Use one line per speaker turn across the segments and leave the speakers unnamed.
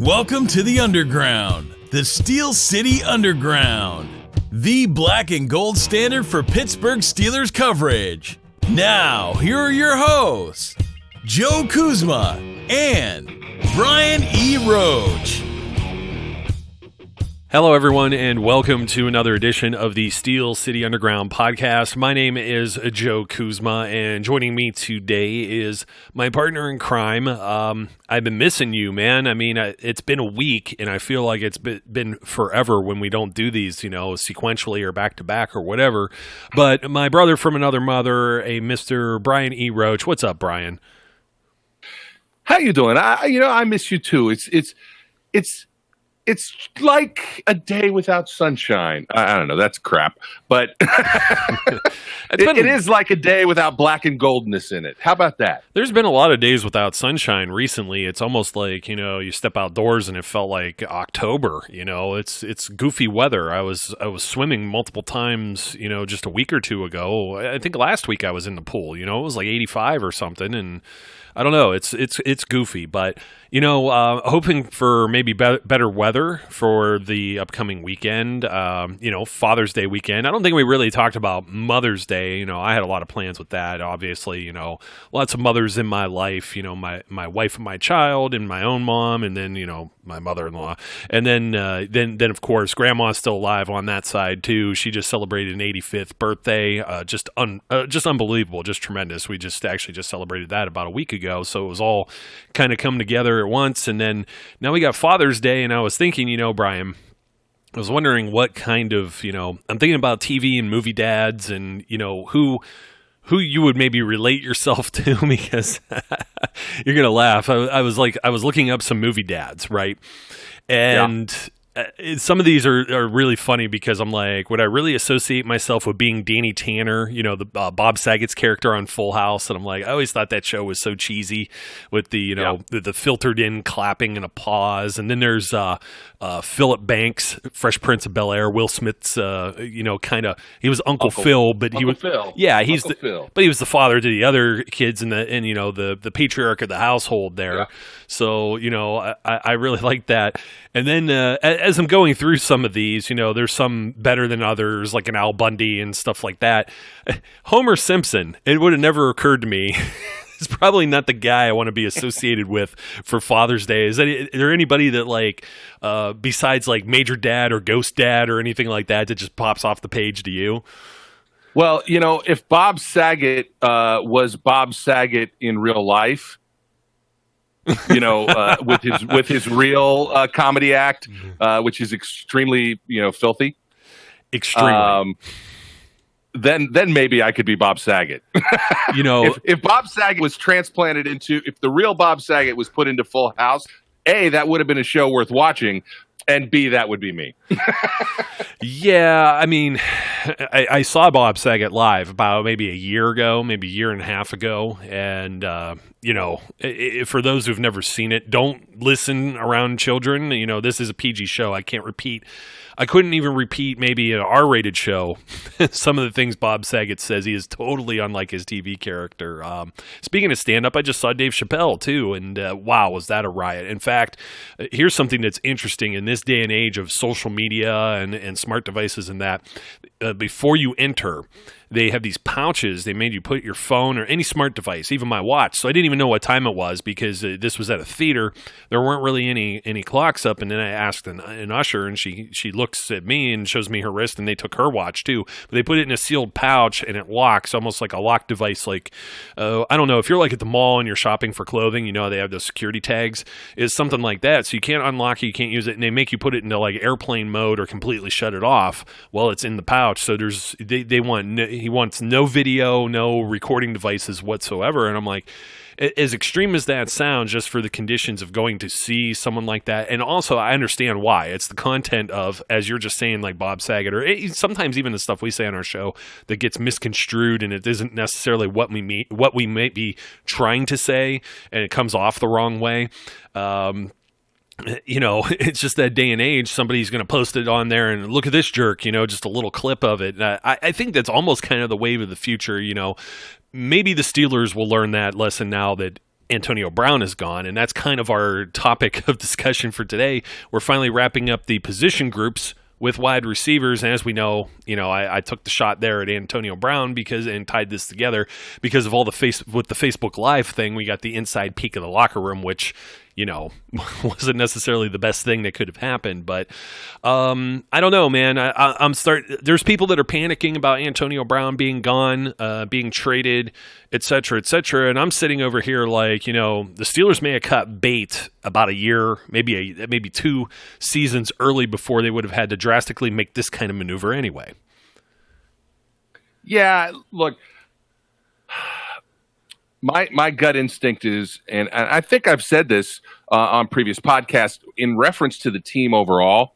Welcome to the Underground, the Steel City Underground, the black and gold standard for Pittsburgh Steelers coverage. Now, here are your hosts, Joe Kuzma and Brian E. Roach.
Hello, everyone, and welcome to another edition of the Steel City Underground podcast. My name is Joe Kuzma, and joining me today is my partner in crime. I've been missing you, man. I mean, it's been a week, and I feel like it's been forever when we don't do these, sequentially or back-to-back or whatever. But my brother from another mother, a Mr. Brian E. Roach. What's up, Brian?
How you doing? I miss you too. It's like a day without sunshine. I don't know. That's crap. But it is like a day without black and goldness in it. How about that?
There's been a lot of days without sunshine recently. It's almost like, you step outdoors and it felt like October. It's goofy weather. I was swimming multiple times, just a week or two ago. I think last week I was in the pool. It was like 85 or something, and I don't know. It's goofy, but hoping for maybe better weather for the upcoming weekend. Father's Day weekend. I don't think we really talked about Mother's Day. I had a lot of plans with that. Obviously, lots of mothers in my life. My wife and my child, and my own mom, and then my mother-in-law, and then of course Grandma's still alive on that side too. She just celebrated an 85th birthday. Just unbelievable, just tremendous. We just celebrated that about a week ago, so it was all kind of come together at once. And then now we got Father's Day, and I was thinking, Brian, I was wondering what kind of, I'm thinking about TV and movie dads, and who you would maybe relate yourself to, because you're gonna laugh. I was looking up some movie dads, right? And some of these are really funny, because I'm like, would I really associate myself with being Danny Tanner, the Bob Saget's character on Full House? And I'm like, I always thought that show was so cheesy with the the filtered in clapping and applause. And then there's Philip Banks, Fresh Prince of Bel-Air, Will Smith's kind of, he was Uncle Phil, but he was
Phil.
Yeah,
Phil.
But he was the father to the other kids and the patriarch of the household there. Yeah. So I really like that. And then as I'm going through some of these, there's some better than others, like an Al Bundy and stuff like that. Homer Simpson, it would have never occurred to me. He's probably not the guy I want to be associated with for Father's Day. Is there anybody that besides like Major Dad or Ghost Dad or anything like that just pops off the page to you?
Well, if Bob Saget was Bob Saget in real life, with his real comedy act, which is extremely, filthy.
Extremely.
Then maybe I could be Bob Saget. If Bob Saget was transplanted if the real Bob Saget was put into Full House, A, that would have been a show worth watching, and B, that would be me.
Yeah, I mean, I saw Bob Saget live about maybe a year ago, maybe a year and a half ago, and for those who've never seen it, don't listen around children. This is a PG show. I couldn't even repeat maybe an R-rated show. Some of the things Bob Saget says, he is totally unlike his TV character. Speaking of stand-up, I just saw Dave Chappelle too, and wow, was that a riot. In fact, here's something that's interesting in this day and age of social media and smart devices and that. Before you enter, they have these pouches. They made you put your phone or any smart device, even my watch. So I didn't even know what time it was, because this was at a theater. There weren't really any clocks up. And then I asked an usher, and she looks at me and shows me her wrist, and they took her watch too. But they put it in a sealed pouch, and it locks, almost like a lock device. Like, I don't know, if you're like at the mall and you're shopping for clothing, they have those security tags. It's something like that. So you can't unlock it, you can't use it, and they make you put it into like airplane mode or completely shut it off while it's in the pouch. So he wants no video, no recording devices whatsoever. And I'm like, as extreme as that sounds, just for the conditions of going to see someone like that. And also, I understand why. It's the content of, as you're just saying, like Bob Saget, or sometimes even the stuff we say on our show that gets misconstrued, and it isn't necessarily what we may be trying to say, and it comes off the wrong way. It's just that day and age, somebody's going to post it on there and look at this jerk, just a little clip of it. And I think that's almost kind of the wave of the future. Maybe the Steelers will learn that lesson now that Antonio Brown is gone, and that's kind of our topic of discussion for today. We're finally wrapping up the position groups with wide receivers, and as we know, I took the shot there at Antonio Brown and tied this together because of all the Facebook Live thing. We got the inside peek of the locker room, which wasn't necessarily the best thing that could have happened. But I don't know, man. There's people that are panicking about Antonio Brown being gone, being traded, et cetera, and I'm sitting over here like, the Steelers may have cut bait about a year, maybe 2 seasons early before they would have had to drastically make this kind of maneuver anyway.
Yeah, look, my gut instinct is, and I think I've said this on previous podcasts in reference to the team overall,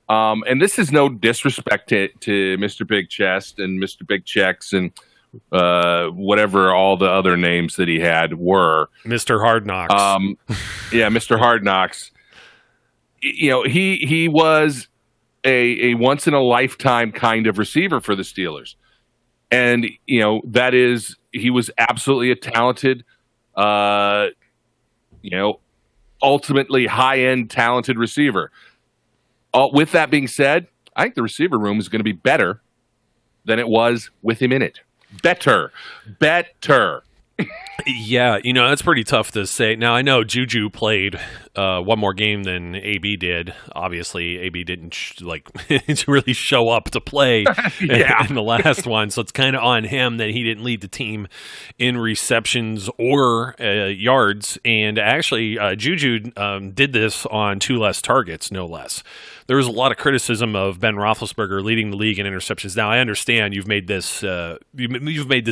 and this is no disrespect to Mr. Big Chest and Mr. Big Checks and whatever all the other names that he had were.
Mr. Hard Knocks.
Yeah, Mr. Hard Knocks. He was a once in a lifetime kind of receiver for the Steelers. And, he was absolutely a talented, ultimately high-end talented receiver. With that being said, I think the receiver room is going to be better than it was with him in it. Better.
Yeah, that's pretty tough to say. Now, I know Juju played one more game than AB did. Obviously, AB didn't really show up to play in the last one, so it's kind of on him that he didn't lead the team in receptions or yards. And actually, Juju did this on 2 less targets, no less. There was a lot of criticism of Ben Roethlisberger leading the league in interceptions. Now, I understand you've made this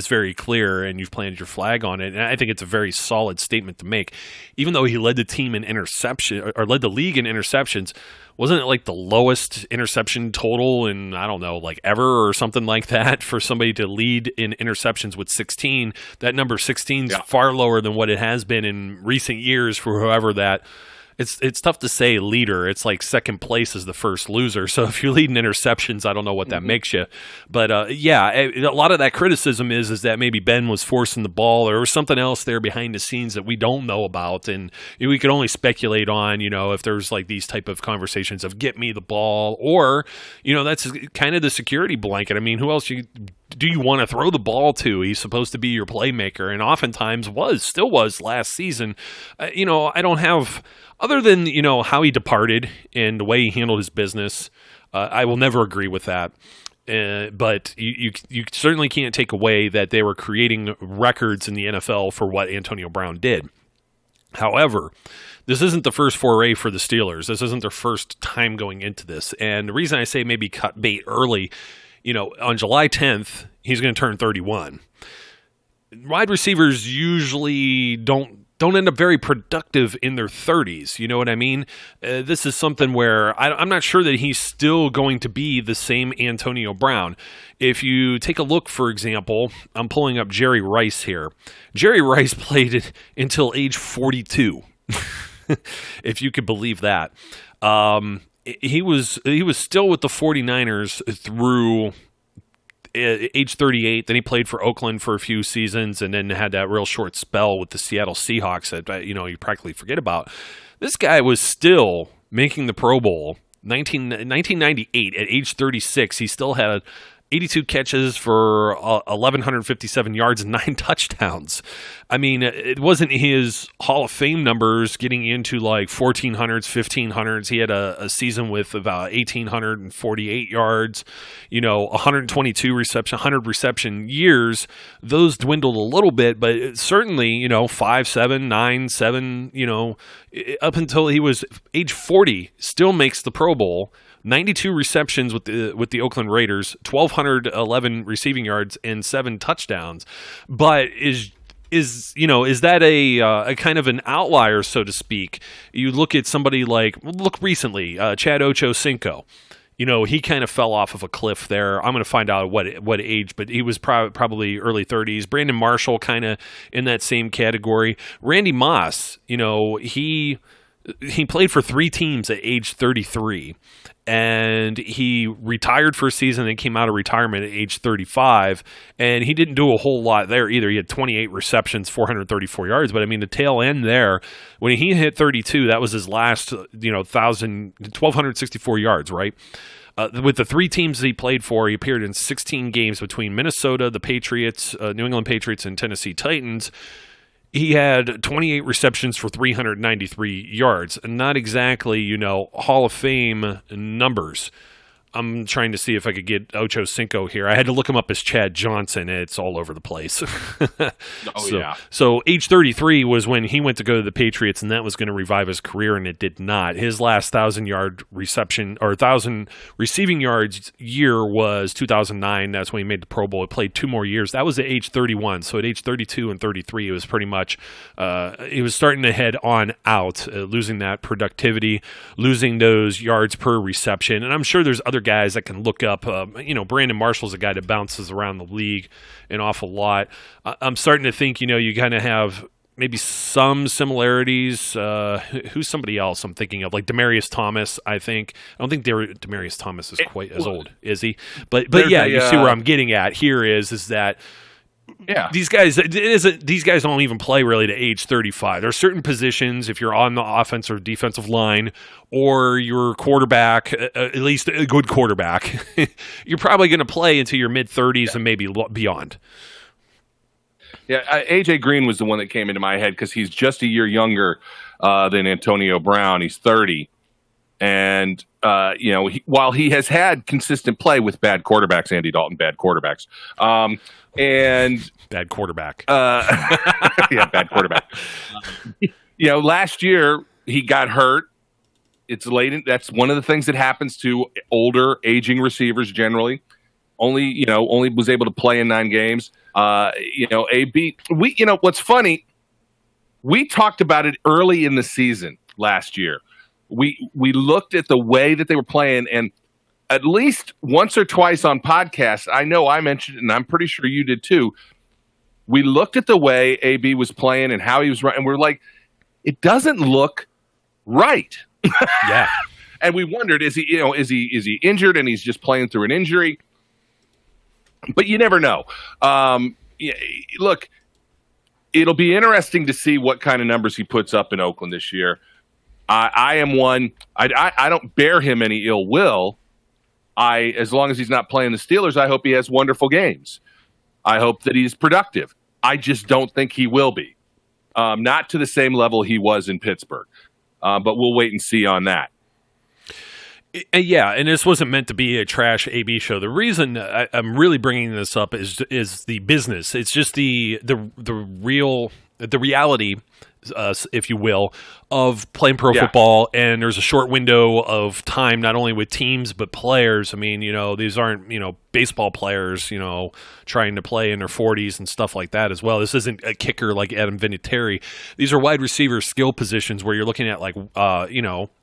very clear and you've planted your flag on it, and I think it's a very solid statement to make. Even though he led the team in interception or led the league in interceptions, wasn't it like the lowest interception total in, I don't know, like ever or something like that for somebody to lead in interceptions with 16? That number 16 is far lower than what it has been in recent years for whoever that. It's tough to say leader. It's like second place is the first loser. So if you're leading interceptions, I don't know what that makes you. But a lot of that criticism is that maybe Ben was forcing the ball or there was something else there behind the scenes that we don't know about. And we could only speculate on, if there's like these type of conversations of get me the ball or, that's kind of the security blanket. I mean, who else do you want to throw the ball to? He's supposed to be your playmaker, and oftentimes still was last season. I don't have, other than, how he departed and the way he handled his business, I will never agree with that. But you certainly can't take away that they were creating records in the NFL for what Antonio Brown did. However, this isn't the first foray for the Steelers. This isn't their first time going into this. And the reason I say maybe cut bait early, on July 10th, he's going to turn 31. Wide receivers usually don't end up very productive in their 30s. You know what I mean? This is something where I'm not sure that he's still going to be the same Antonio Brown. If you take a look, for example, I'm pulling up Jerry Rice here. Jerry Rice played until age 42, if you could believe that. He was still with the 49ers through age 38. Then he played for Oakland for a few seasons and then had that real short spell with the Seattle Seahawks that you practically forget about. This guy was still making the Pro Bowl. 1998 at age 36, he still had 82 catches for 1,157 yards and 9 touchdowns. I mean, it wasn't his Hall of Fame numbers getting into like 1,400s, 1,500s. He had a season with about 1,848 yards, 122 reception, 100 reception years. Those dwindled a little bit, but certainly, 5, 7, 9, 7, up until he was age 40, still makes the Pro Bowl. 92 receptions with the Oakland Raiders, 1,211 receiving yards, and 7 touchdowns. But is that a kind of an outlier, so to speak? You look at somebody look recently, Chad Ochocinco. He kind of fell off of a cliff there. I'm going to find out what age, but he was probably early 30s. Brandon Marshall kind of in that same category. Randy Moss, he he played for 3 teams at age 33. And he retired for a season and came out of retirement at age 35. And he didn't do a whole lot there either. He had 28 receptions, 434 yards. But, I mean, the tail end there, when he hit 32, that was his last, 1,264 yards, right? With the 3 teams that he played for, he appeared in 16 games between Minnesota, the Patriots, New England Patriots, and Tennessee Titans. He had 28 receptions for 393 yards. Not exactly, Hall of Fame numbers. I'm trying to see if I could get Ocho Cinco here. I had to look him up as Chad Johnson. It's all over the place. So age 33 was when he went to go to the Patriots, and that was going to revive his career, and it did not. His last 1,000-yard reception or 1,000 receiving yards year was 2009. That's when he made the Pro Bowl. He played 2 more years. That was at age 31. So at age 32 and 33, it was pretty much he was starting to head on out, losing that productivity, losing those yards per reception. And I'm sure there's other guys that can look up. Brandon Marshall's a guy that bounces around the league an awful lot. I'm starting to think, you kind of have maybe some similarities. Who's somebody else I'm thinking of? Like Demaryius Thomas, I think. I don't think Demaryius Thomas is quite as old, is he? But yeah, you see where I'm getting at here is that these guys don't even play really to age 35. There are certain positions, if you're on the offense or defensive line, or you're a quarterback, at least a good quarterback, you're probably going to play into your mid-30s and maybe beyond.
Yeah, A.J. Green was the one that came into my head because he's just a year younger than Antonio Brown. He's 30. And, while he has had consistent play with bad quarterbacks, Andy Dalton, bad quarterbacks. And
bad quarterback.
Bad quarterback. Last year he got hurt. It's late. That's one of the things that happens to older, aging receivers generally. Only was able to play in 9 games. AB. What's funny? We talked about it early in the season last year. We looked at the way that they were playing, and at least once or twice on podcasts, I know I mentioned it, and I'm pretty sure you did too. We looked at the way AB was playing and how he was running, and we're like, it doesn't look right.
Yeah.
And we wondered, is he injured and he's just playing through an injury? But you never know. Look, it'll be interesting to see what kind of numbers he puts up in Oakland this year. I am one. I don't bear him any ill will. As long as he's not playing the Steelers, I hope he has wonderful games. I hope that he's productive. I just don't think he will be. Not to the same level he was in Pittsburgh. But we'll wait and see on that.
Yeah, and this wasn't meant to be a trash AB show. The reason I'm really bringing this up is the business. It's just the reality, if you will, of playing pro football, and there's a short window of time, not only with teams but players. I mean, these aren't baseball players, trying to play in their 40s and stuff like that as well. This isn't a kicker like Adam Vinatieri. These are wide receiver skill positions where you're looking at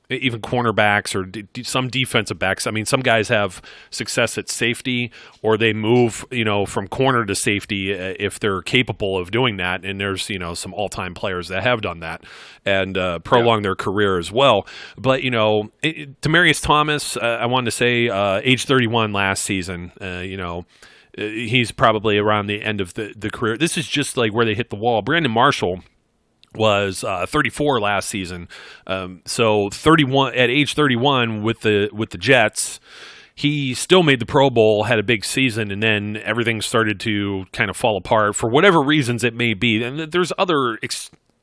even cornerbacks or some defensive backs. I mean, some guys have success at safety, or they move, from corner to safety if they're capable of doing that. And there's, some all-time players that have done that and prolonged their career as well. But, Demaryius Thomas, I wanted to say age 31 last season, he's probably around the end of the career. This is just like where they hit the wall. Brandon Marshall was 34 last season. So 31 at age 31 with the Jets, he still made the Pro Bowl, had a big season, and then everything started to kind of fall apart for whatever reasons it may be. And there's other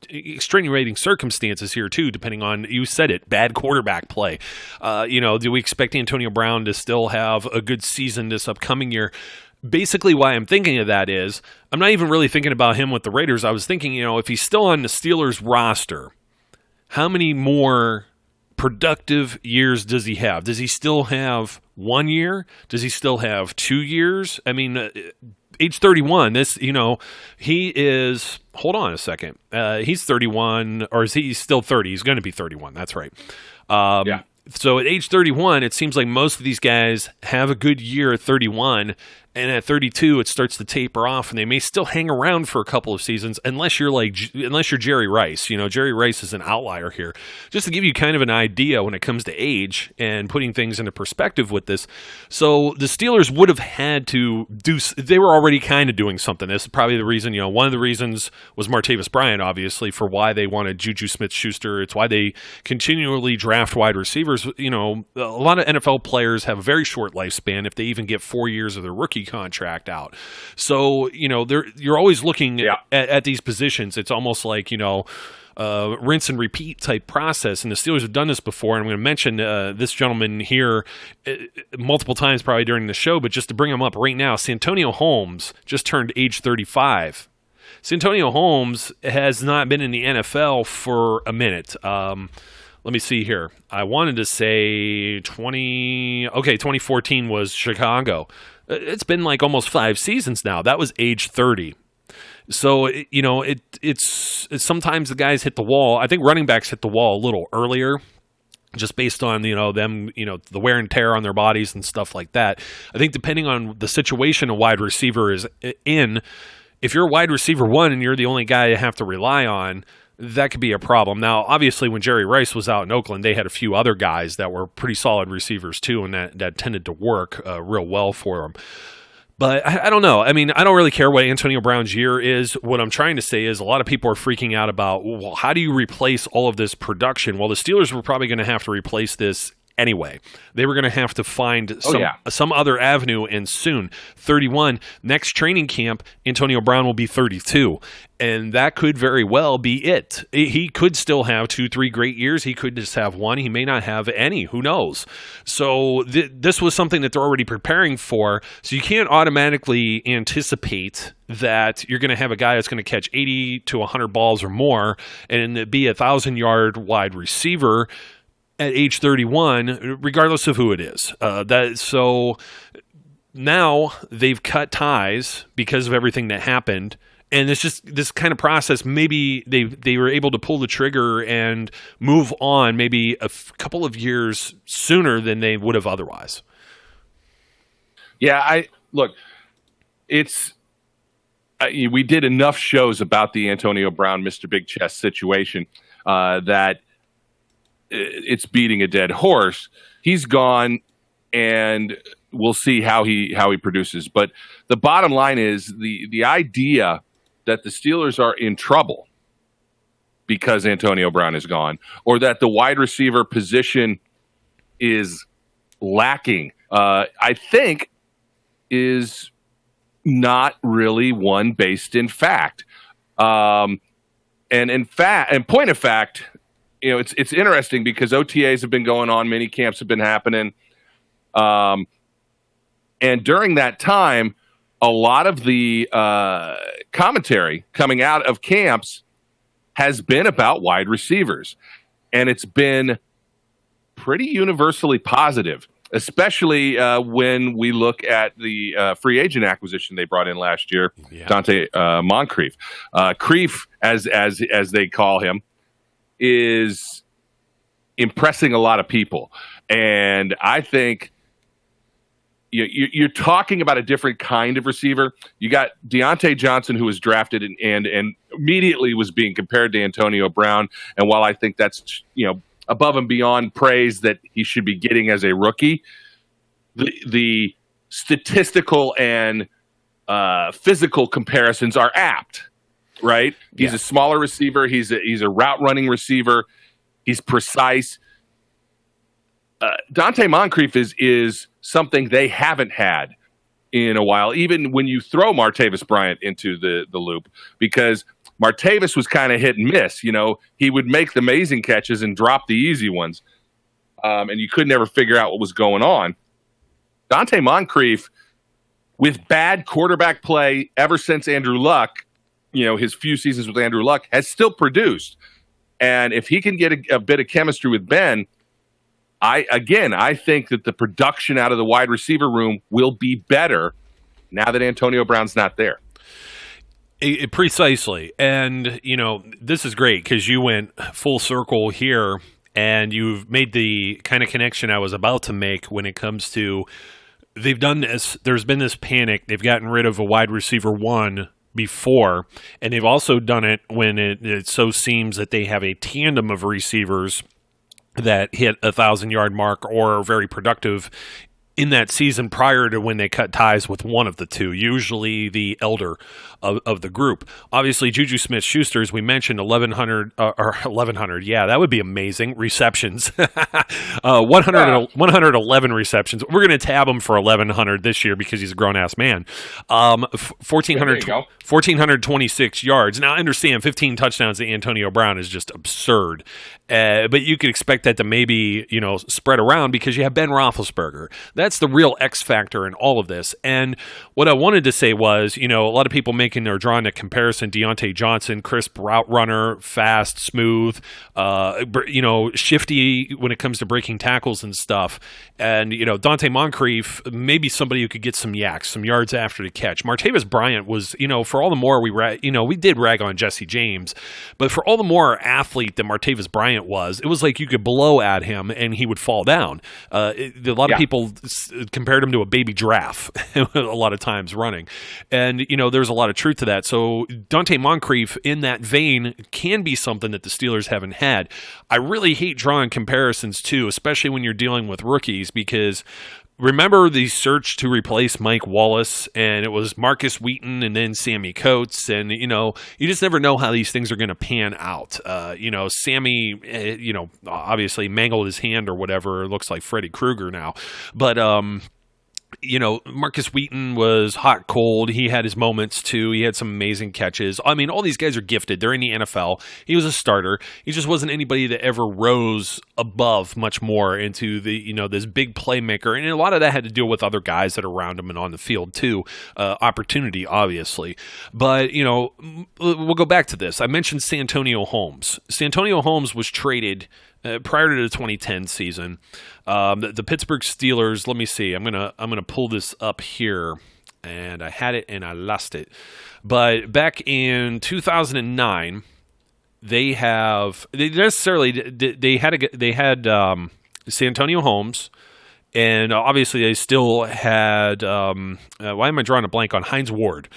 extenuating circumstances here too, depending on, you said it, bad quarterback play. Do we expect Antonio Brown to still have a good season this upcoming year? Basically, why I'm thinking of that is I'm not even really thinking about him with the Raiders. I was thinking, if he's still on the Steelers roster, how many more productive years does he have? Does he still have 1 year? Does he still have 2 years? I mean, age 31, he is, hold on a second. He's 31, or is he still 30? He's going to be 31. That's right. So at age 31, it seems like most of these guys have a good year at 31, And at 32, it starts to taper off, and they may still hang around for a couple of seasons, unless you're Jerry Rice. Jerry Rice is an outlier here. Just to give you kind of an idea when it comes to age and putting things into perspective with this. So the Steelers would have had to they were already kind of doing something. This is probably the reason, one of the reasons was Martavis Bryant, obviously, for why they wanted Juju Smith-Schuster. It's why they continually draft wide receivers. A lot of NFL players have a very short lifespan if they even get 4 years of their rookie contract out. So, you're always looking at these positions. It's almost like, rinse and repeat type process. And the Steelers have done this before. And I'm going to mention this gentleman here multiple times probably during the show, but just to bring him up right now, Santonio Holmes just turned age 35. Santonio Holmes has not been in the NFL for a minute. Let me see here. I wanted to say 2014 was Chicago. It's been like almost 5 seasons now. That was age 30. So, it's sometimes the guys hit the wall. I think running backs hit the wall a little earlier, just based on, them, the wear and tear on their bodies and stuff like that. I think depending on the situation a wide receiver is in, if you're a wide receiver one and you're the only guy you have to rely on, that could be a problem. Now, obviously, when Jerry Rice was out in Oakland, they had a few other guys that were pretty solid receivers too, and that tended to work real well for them. But I don't know. I mean, I don't really care what Antonio Brown's year is. What I'm trying to say is a lot of people are freaking out about, well, how do you replace all of this production? Well, the Steelers were probably going to have to replace this anyway. They were going to have to find some other avenue, and soon. 31, next training camp, Antonio Brown will be 32. And that could very well be it. He could still have 2-3 great years. He could just have one. He may not have any. Who knows? So this was something that they're already preparing for. So you can't automatically anticipate that you're going to have a guy that's going to catch 80 to 100 balls or more and be a 1,000-yard wide receiver at age 31, regardless of who it is. So now they've cut ties because of everything that happened. And it's just this kind of process. Maybe they were able to pull the trigger and move on maybe a couple of years sooner than they would have otherwise.
Yeah, we did enough shows about the Antonio Brown, Mr. Big Chest situation that it's beating a dead horse. He's gone, and we'll see how he produces. But the bottom line is the idea that the Steelers are in trouble because Antonio Brown is gone, or that the wide receiver position is lacking, I think is not really one based in fact. And point of fact, it's interesting because OTAs have been going on, mini camps have been happening. And during that time, a lot of the commentary coming out of camps has been about wide receivers. And it's been pretty universally positive, especially when we look at the free agent acquisition they brought in last year, Dante Moncrief. Creef, as they call him, is impressing a lot of people. And I think you're talking about a different kind of receiver. You got Deontay Johnson, who was drafted and immediately was being compared to Antonio Brown. And while I think that's above and beyond praise that he should be getting as a rookie, the statistical and physical comparisons are apt, right? He's a smaller receiver. He's a route running receiver. He's precise. Dante Moncrief is something they haven't had in a while, even when you throw Martavis Bryant into the loop, because Martavis was kind of hit and miss. He would make the amazing catches and drop the easy ones, and you could never figure out what was going on. Dante Moncrief, with bad quarterback play ever since Andrew Luck, his few seasons with Andrew Luck, has still produced. And if he can get a bit of chemistry with Ben, I think that the production out of the wide receiver room will be better now that Antonio Brown's not there.
Precisely. And, this is great because you went full circle here and you've made the kind of connection I was about to make when it comes to they've done this. There's been this panic. They've gotten rid of a wide receiver one before, and they've also done it when it so seems that they have a tandem of receivers that hit 1,000-yard mark or are very productive in that season prior to when they cut ties with one of the two, usually the elder of the group. Obviously, Juju Smith-Schuster, as we mentioned, 1,100. Yeah, that would be amazing. Receptions. 111 receptions. We're going to tab him for 1,100 this year because he's a grown-ass man. 1,426 yards. Now, I understand 15 touchdowns to Antonio Brown is just absurd. But you could expect that to maybe, spread around because you have Ben Roethlisberger. That's the real X factor in all of this. And what I wanted to say was, a lot of people making or drawing a comparison, Deontay Johnson, crisp route runner, fast, smooth, shifty when it comes to breaking tackles and stuff. And, Dante Moncrief, maybe somebody who could get some yards after the catch. Martavis Bryant was, for all the more we did rag on Jesse James, but for all the more athlete that Martavis Bryant was, it was like you could blow at him and he would fall down. A lot of people compared him to a baby giraffe a lot of times running. And, there's a lot of truth to that. So Dante Moncrief in that vein can be something that the Steelers haven't had. I really hate drawing comparisons too, especially when you're dealing with rookies, because remember the search to replace Mike Wallace, and it was Marcus Wheaton and then Sammy Coates, and you just never know how these things are going to pan out. Sammy, obviously mangled his hand or whatever. It looks like Freddy Krueger now, but Marcus Wheaton was hot, cold. He had his moments too. He had some amazing catches. I mean, all these guys are gifted. They're in the NFL. He was a starter. He just wasn't anybody that ever rose above much more into the, this big playmaker. And a lot of that had to deal with other guys that are around him and on the field too. Opportunity, obviously. But, we'll go back to this. I mentioned Santonio Holmes. Santonio Holmes was traded prior to the 2010 season. The Pittsburgh Steelers, let me see. I'm gonna pull this up here, and I had it and I lost it. But back in 2009, they had Santonio Holmes, and obviously they still had why am I drawing a blank on Hines Ward?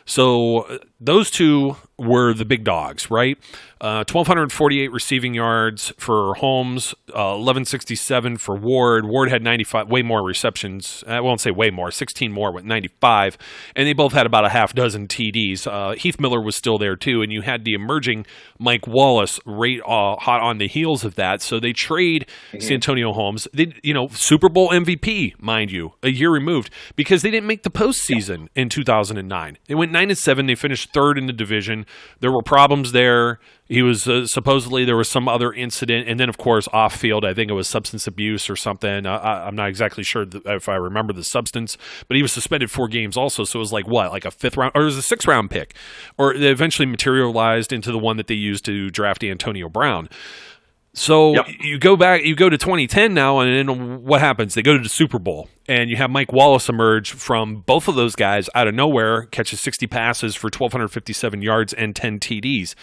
So those two were the big dogs, right? 1,248 receiving yards for Holmes, 1,167 for Ward. Ward had 95, way more receptions. I won't say way more, 16 more with 95. And they both had about a half dozen TDs. Heath Miller was still there too, and you had the emerging Mike Wallace hot on the heels of that. So they trade Santonio Holmes. They, Super Bowl MVP, mind you, a year removed, because they didn't make the postseason in 2009. They went 9-7. They finished third in the division. There were problems there. He was supposedly there was some other incident, and then of course off field, I think it was substance abuse or something. I'm not exactly sure if I remember the substance, but he was suspended 4 games also. So it was like a 5th round, or it was a 6th round pick, or it eventually materialized into the one that they used to draft Antonio Brown. So you go to 2010 now, and then what happens? They go to the Super Bowl, and you have Mike Wallace emerge from both of those guys out of nowhere, catches 60 passes for 1,257 yards and 10 TDs.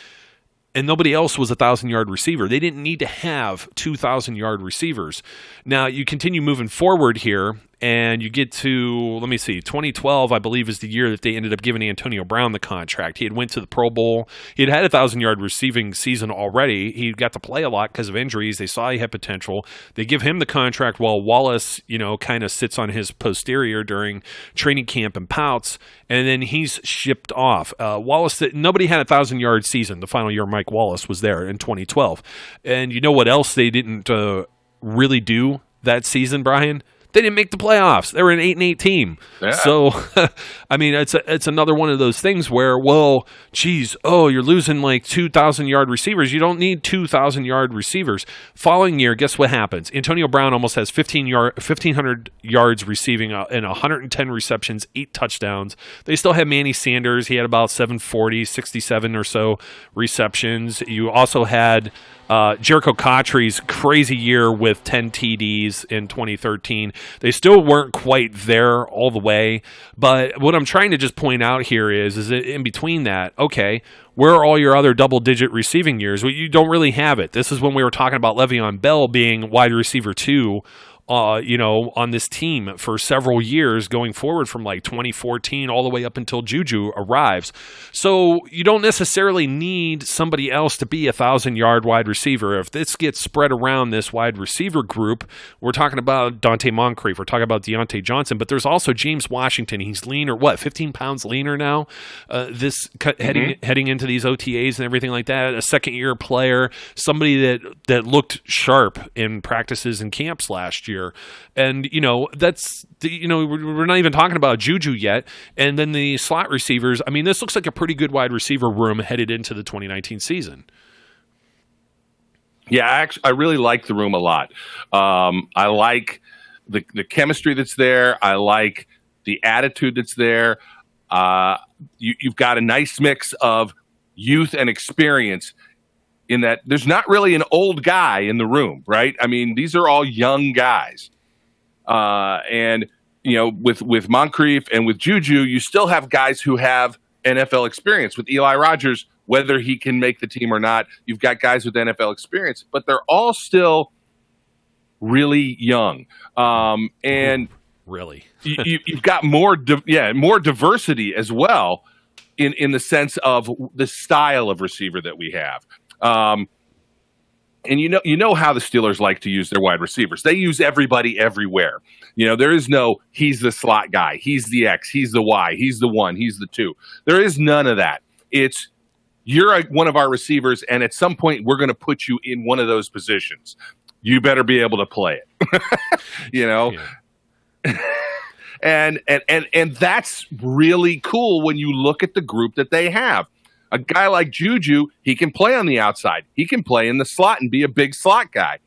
And nobody else was a 1,000-yard receiver. They didn't need to have 2,000-yard receivers. Now, you continue moving forward here, and you get to, 2012, I believe, is the year that they ended up giving Antonio Brown the contract. He had went to the Pro Bowl. He had a 1,000-yard receiving season already. He got to play a lot because of injuries. They saw he had potential. They give him the contract while Wallace, kind of sits on his posterior during training camp and pouts, and then he's shipped off. Wallace, nobody had a 1,000-yard season. The final year Mike Wallace was there in 2012. And you know what else they didn't really do that season, Brian? They didn't make the playoffs. They were an 8-8 team. Yeah. So, I mean, it's another one of those things where, you're losing like 2,000-yard receivers. You don't need 2,000-yard receivers. Following year, guess what happens? Antonio Brown almost has 1,500 yards receiving and 110 receptions, 8 touchdowns. They still have Manny Sanders. He had about 740, 67 or so receptions. You also had Jericho Cotry's crazy year with 10 TDs in 2013. They still weren't quite there all the way, but what I'm trying to just point out here is that in between that, okay, where are all your other double-digit receiving years? Well, you don't really have it. This is when we were talking about Le'Veon Bell being wide receiver 2 on this team for several years going forward from like 2014 all the way up until Juju arrives. So you don't necessarily need somebody else to be a 1,000-yard wide receiver. If this gets spread around this wide receiver group, we're talking about Dante Moncrief, we're talking about Deontay Johnson, but there's also James Washington. He's leaner, 15 pounds leaner now, heading into these OTAs and everything like that. A second-year player, somebody that looked sharp in practices and camps last year. And, we're not even talking about Juju yet. And then the slot receivers, I mean, this looks like a pretty good wide receiver room headed into the 2019 season.
Yeah, I really like the room a lot. I like the chemistry that's there. I like the attitude that's there. You've got a nice mix of youth and experience in that there's not really an old guy in the room, right? I mean, these are all young guys. And, with Moncrief and with Juju, you still have guys who have NFL experience. With Eli Rogers, whether he can make the team or not, you've got guys with NFL experience, but they're all still really young. And
really,
you've got more diversity as well in the sense of the style of receiver that we have. And you know how the Steelers like to use their wide receivers. They use everybody everywhere. There is no, he's the slot guy, he's the X, he's the Y, he's the 1, he's the 2. There is none of that. It's, you're one of our receivers, and at some point we're going to put you in one of those positions. You better be able to play it. Yeah. And that's really cool when you look at the group that they have. A guy like Juju, he can play on the outside. He can play in the slot and be a big slot guy.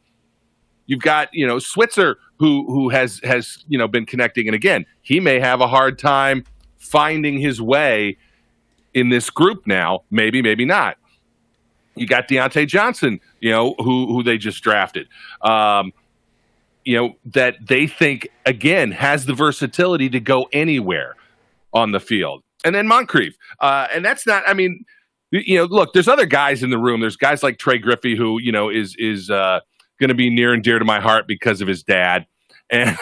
You've got, Switzer, who has been connecting. And again, he may have a hard time finding his way in this group now. Maybe, maybe not. You got Deontay Johnson, who they just drafted. That they think, again, has the versatility to go anywhere on the field. And then Moncrief. And that's not, look, there's other guys in the room. There's guys like Trey Griffey, who, is going to be near and dear to my heart because of his dad. And,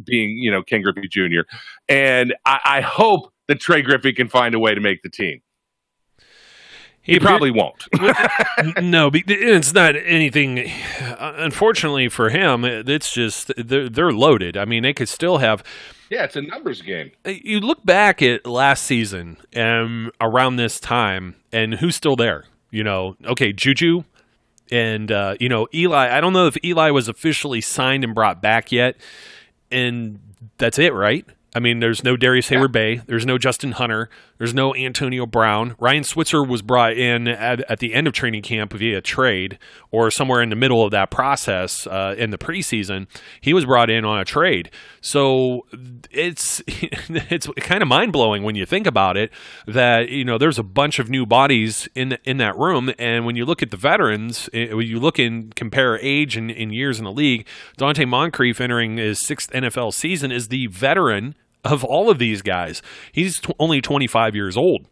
being, Ken Griffey Jr. And I hope that Trey Griffey can find a way to make the team. He probably won't.
No, it's not anything. Unfortunately for him, it's just they're loaded. I mean, they could still have.
Yeah, it's a numbers game.
You look back at last season around this time, and who's still there? Okay, Juju and Eli. I don't know if Eli was officially signed and brought back yet, and that's it, right? I mean, there's no Darius Hayward-Bay. There's no Justin Hunter. There's no Antonio Brown. Ryan Switzer was brought in at the end of training camp via trade or somewhere in the middle of that process in the preseason. He was brought in on a trade. So it's kind of mind-blowing when you think about it that, there's a bunch of new bodies in that room. And when you look at the veterans, when you look and compare age and years in the league, Dante Moncrief entering his 6th NFL season is the veteran of all of these guys. He's only 25 years old.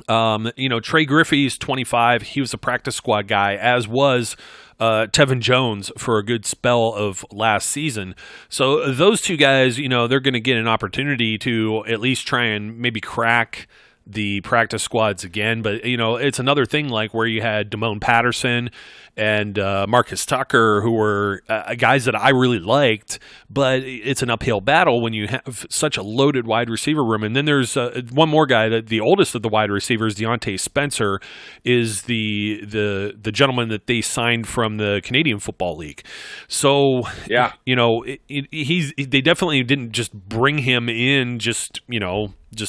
Trey Griffey's 25. He was a practice squad guy, as was Tevin Jones for a good spell of last season. So those two guys, they're going to get an opportunity to at least try and maybe crack the practice squads again. But, it's another thing like where you had Damone Patterson and Marcus Tucker, who were guys that I really liked, but it's an uphill battle when you have such a loaded wide receiver room. And then there's one more guy, that the oldest of the wide receivers, Deontay Spencer, is the gentleman that they signed from the Canadian Football League. So, yeah, they definitely didn't just bring him in just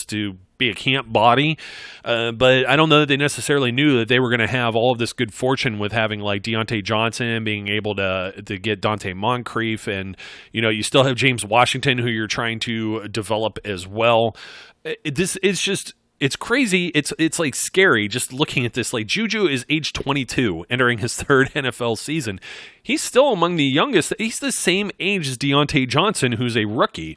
to be a camp body, but I don't know that they necessarily knew that they were going to have all of this good fortune with having like Deontay Johnson, being able to get Dante Moncrief, and you still have James Washington, who you're trying to develop as well. It's crazy. It's like scary just looking at this. Like Juju is age 22, entering his 3rd NFL season. He's still among the youngest. He's the same age as Deontay Johnson, who's a rookie.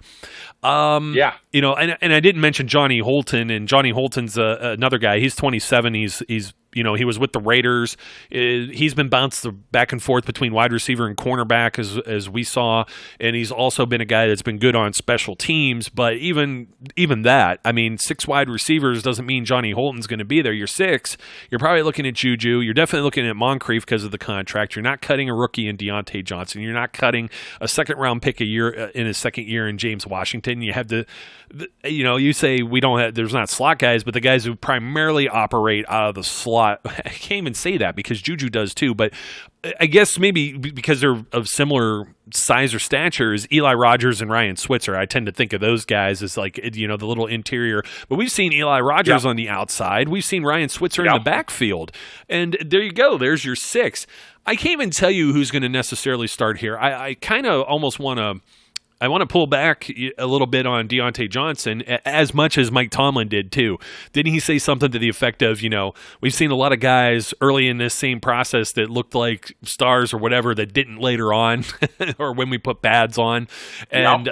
And I didn't mention Johnny Holton, and Johnny Holton's another guy. He's 27. He's he was with the Raiders. He's been bounced back and forth between wide receiver and cornerback, as we saw, and he's also been a guy that's been good on special teams. But even that, I mean, 6 wide receivers doesn't mean Johnny Holton's going to be there. You're 6. You're probably looking at Juju. You're definitely looking at Moncrief because of the contract. You're not cutting a rookie in Deontay Johnson. You're not cutting a second-round pick a year in his second year in James Washington. You have you say we don't have, there's not slot guys, but the guys who primarily operate out of the slot, I can't even say that because Juju does too, but I guess maybe because they're of similar size or stature is Eli Rogers and Ryan Switzer. I tend to think of those guys as like, the little interior, but we've seen Eli Rogers on the outside. We've seen Ryan Switzer in the backfield, and there you go. There's your 6. I can't even tell you who's going to necessarily start here. I kind of almost want to pull back a little bit on Deontay Johnson as much as Mike Tomlin did too. Didn't he say something to the effect of, we've seen a lot of guys early in this same process that looked like stars or whatever that didn't later on or when we put pads on. And,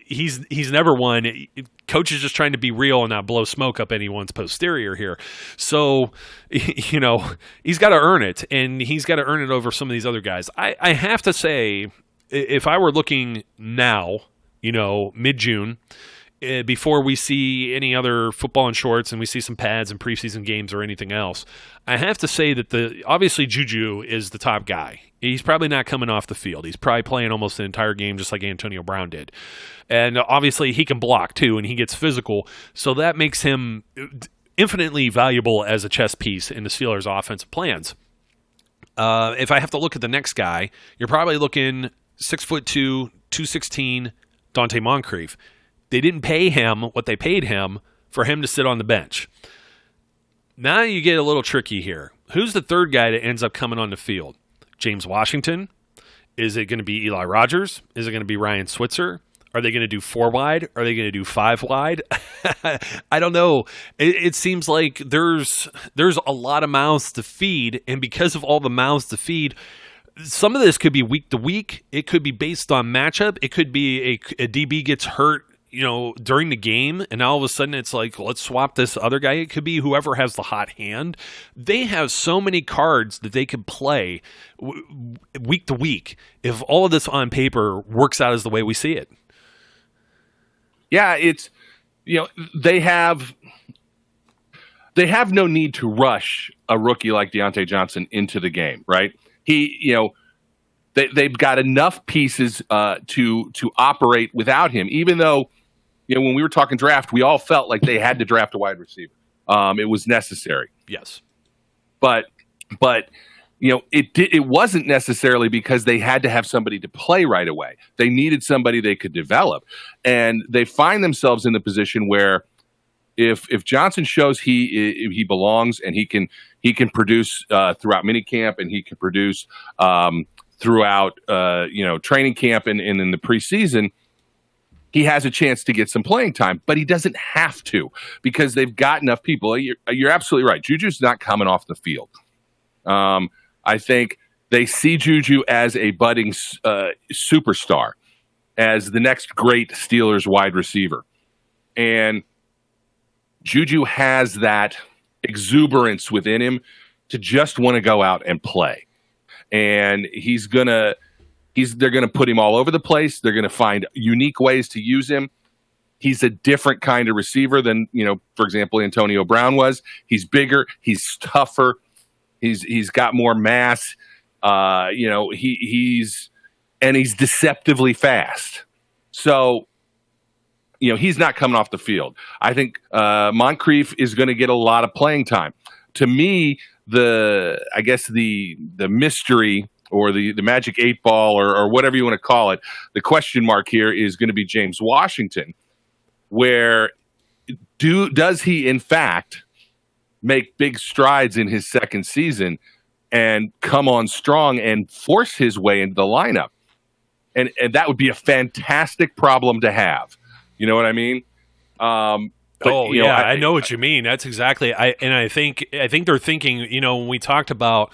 he's never won. Coach is just trying to be real and not blow smoke up anyone's posterior here. So, he's got to earn it, and he's got to earn it over some of these other guys. I have to say, if I were looking now, mid-June, before we see any other football in shorts and we see some pads and preseason games or anything else, I have to say that obviously Juju is the top guy. He's probably not coming off the field. He's probably playing almost the entire game just like Antonio Brown did. And obviously he can block too, and he gets physical. So that makes him infinitely valuable as a chess piece in the Steelers' offensive plans. If I have to look at the next guy, you're probably looking 6'2", 216, Dante Moncrief. They didn't pay him what they paid him for him to sit on the bench. Now you get a little tricky here. Who's the third guy that ends up coming on the field? James Washington? Is it going to be Eli Rogers? Is it going to be Ryan Switzer? Are they going to do 4 wide? Are they going to do 5 wide? I don't know. It seems like there's a lot of mouths to feed, and because of all the mouths to feed, some of this could be week to week. It could be based on matchup. It could be a DB gets hurt, during the game, and all of a sudden it's like, let's swap this other guy. It could be whoever has the hot hand. They have so many cards that they can play week to week if all of this on paper works out as the way we see it.
Yeah, it's they have no need to rush a rookie like Deontay Johnson into the game, right? They've got enough pieces to operate without him. Even though when we were talking draft, we all felt like they had to draft a wide receiver. It was necessary.
Yes,
but it wasn't necessarily because they had to have somebody to play right away. They needed somebody they could develop, and they find themselves in the position where if Johnson shows he belongs and he can produce throughout minicamp and he can produce throughout training camp and in the preseason, he has a chance to get some playing time, but he doesn't have to because they've got enough people. You're absolutely right. Juju's not coming off the field. I think they see Juju as a budding superstar, as the next great Steelers wide receiver. And Juju has that exuberance within him to just want to go out and play. And they're going to put him all over the place. They're going to find unique ways to use him. He's a different kind of receiver than, for example, Antonio Brown was. He's bigger. He's tougher. He's got more mass. He's deceptively fast. So, he's not coming off the field. I think Moncrief is going to get a lot of playing time. To me, the mystery or the magic 8 ball or whatever you want to call it, the question mark here is going to be James Washington, where does he in fact make big strides in his second season and come on strong and force his way into the lineup? And that would be a fantastic problem to have. You know what I mean?
I know what you mean. That's exactly. I think they're thinking. When we talked about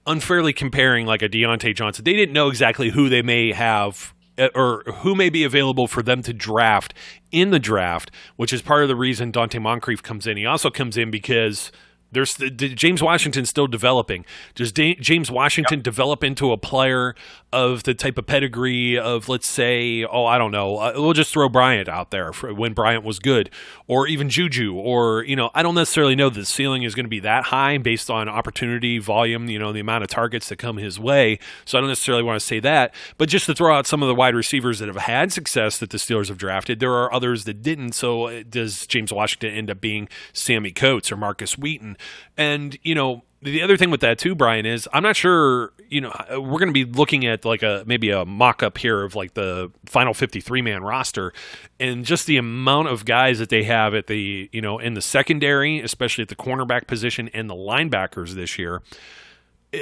unfairly comparing like a Deontay Johnson, they didn't know exactly who they may have or who may be available for them to draft in the draft, which is part of the reason Dante Moncrief comes in. He also comes in because There's James Washington's still developing. Does James Washington develop into a player of the type of pedigree of, let's say, I don't know, we'll just throw Bryant out there for when Bryant was good, or even Juju, or, I don't necessarily know the ceiling is going to be that high based on opportunity, volume, the amount of targets that come his way. So I don't necessarily want to say that, but just to throw out some of the wide receivers that have had success that the Steelers have drafted, there are others that didn't. So does James Washington end up being Sammy Coates or Marcus Wheaton? And, the other thing with that too, Brian, is I'm not sure, we're going to be looking at like maybe a mock-up here of like the final 53-man roster, and just the amount of guys that they have at the, in the secondary, especially at the cornerback position and the linebackers this year.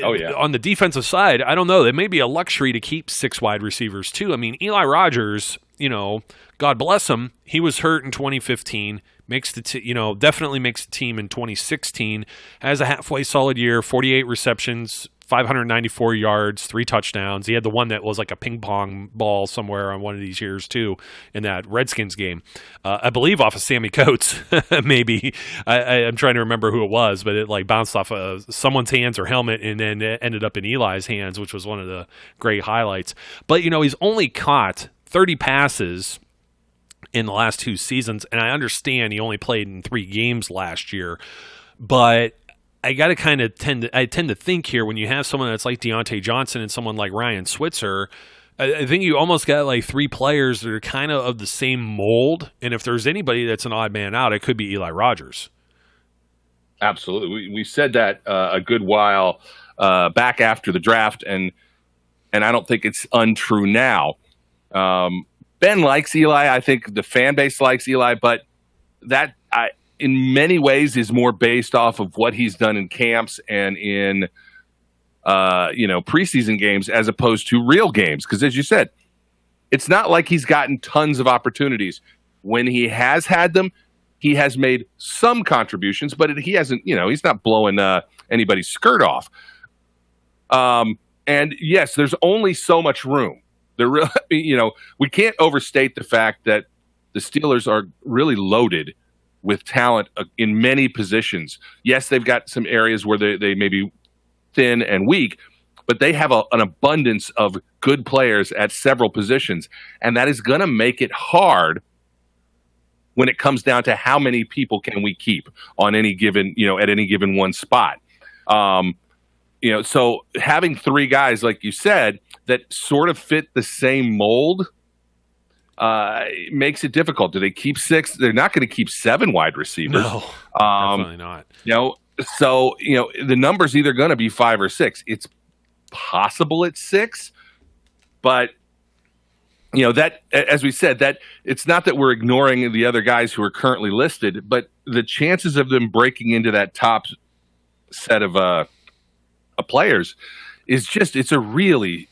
On the defensive side, I don't know. It may be a luxury to keep 6 wide receivers too. I mean, Eli Rogers, God bless him, he was hurt in 2015. Definitely makes the team in 2016. Has a halfway solid year, 48 receptions, 594 yards, 3 touchdowns. He had the one that was like a ping pong ball somewhere on one of these years too in that Redskins game. I believe off of Sammy Coates, maybe. I'm trying to remember who it was, but it like bounced off of someone's hands or helmet and then it ended up in Eli's hands, which was one of the great highlights. But, he's only caught 30 passes in the last 2 seasons, and I understand he only played in 3 games last year, but I got to kind of tend to think here when you have someone that's like Deontay Johnson and someone like Ryan Switzer, I think you almost got like 3 players that are kind of the same mold, and if there's anybody that's an odd man out, it could be Eli Rogers.
Absolutely. We said that a good while back after the draft, and I don't think it's untrue now. Ben likes Eli. I think the fan base likes Eli, but that in many ways is more based off of what he's done in camps and in preseason games as opposed to real games. Because as you said, it's not like he's gotten tons of opportunities. When he has had them, he has made some contributions, but he hasn't. He's not blowing anybody's skirt off. And yes, there's only so much room. We can't overstate the fact that the Steelers are really loaded with talent in many positions. Yes, they've got some areas where they may be thin and weak, but they have an abundance of good players at several positions, and that is going to make it hard when it comes down to how many people can we keep on any given, at any given one spot. So having 3 guys, like you said, that sort of fit the same mold makes it difficult. Do they keep 6? They're not going to keep 7 wide receivers.
No, definitely not.
So the number's either going to be 5 or 6. It's possible it's 6, but that, as we said, that it's not that we're ignoring the other guys who are currently listed, but the chances of them breaking into that top set of players is it's a really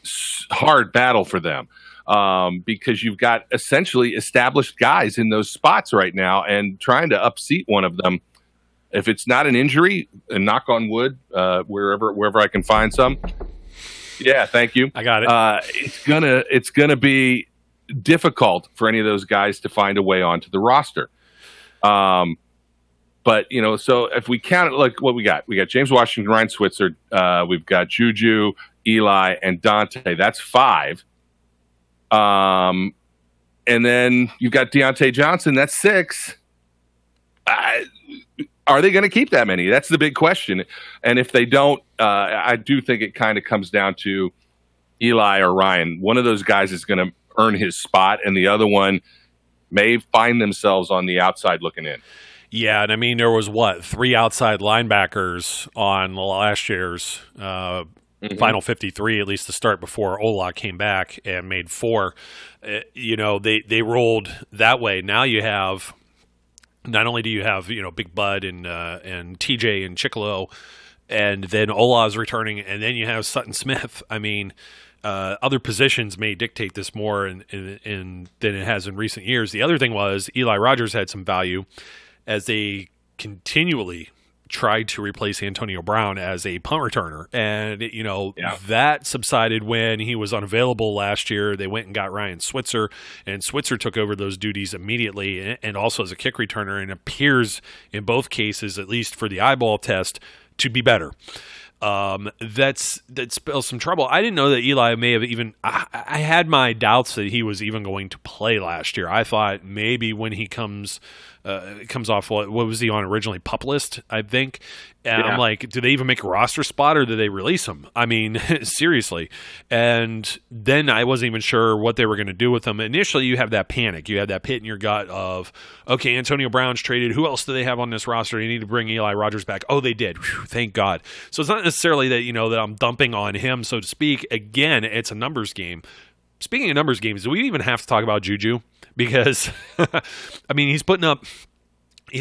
hard battle for them because you've got essentially established guys in those spots right now, and trying to upseat one of them, if it's not an injury, and knock on wood, wherever I can find some. Yeah, thank you.
I got it.
It's gonna be difficult for any of those guys to find a way onto the roster. But, so if we count it, like what we got James Washington, Ryan Switzer, we've got Juju, Eli, and Dante. That's 5. And then you've got Deontay Johnson. That's 6. Are they going to keep that many? That's the big question. And if they don't, I do think it kind of comes down to Eli or Ryan. One of those guys is going to earn his spot, and the other one may find themselves on the outside looking in.
Yeah, and I mean, there was, 3 outside linebackers on last year's final 53, at least to start before Ola came back and made 4. They rolled that way. Now you have, not only do you have, Big Bud and TJ and Chicolo, and then Ola's returning, and then you have Sutton Smith. I mean, other positions may dictate this more than it has in recent years. The other thing was Eli Rogers had some value as they continually tried to replace Antonio Brown as a punt returner. And, that subsided when he was unavailable last year. They went and got Ryan Switzer, and Switzer took over those duties immediately, and also as a kick returner, and appears in both cases, at least for the eyeball test, to be better. That spells some trouble. I didn't know that Eli may have even. I had my doubts that he was even going to play last year. I thought maybe when he comes off what was he on originally, PUP list, I think. And I'm like, do they even make a roster spot or do they release him? I mean, seriously. And then I wasn't even sure what they were going to do with him. Initially, you have that panic. You have that pit in your gut of, okay, Antonio Brown's traded. Who else do they have on this roster? You need to bring Eli Rogers back. Oh, they did. Whew, thank God. So it's not necessarily that, that I'm dumping on him, so to speak. Again, it's a numbers game. Speaking of numbers games, do we even have to talk about Juju? Because, I mean, he's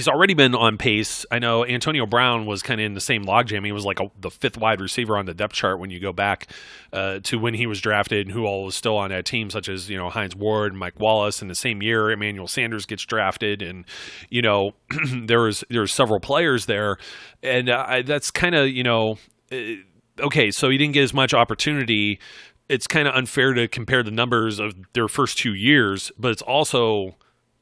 already been on pace. I know Antonio Brown was kind of in the same logjam. He was like the fifth wide receiver on the depth chart when you go back to when he was drafted and who all was still on that team, such as, Hines Ward, Mike Wallace. In the same year, Emmanuel Sanders gets drafted. And, there was several players there. And that's kind of, okay, so he didn't get as much opportunity. It's kind of unfair to compare the numbers of their first 2 years, but it's also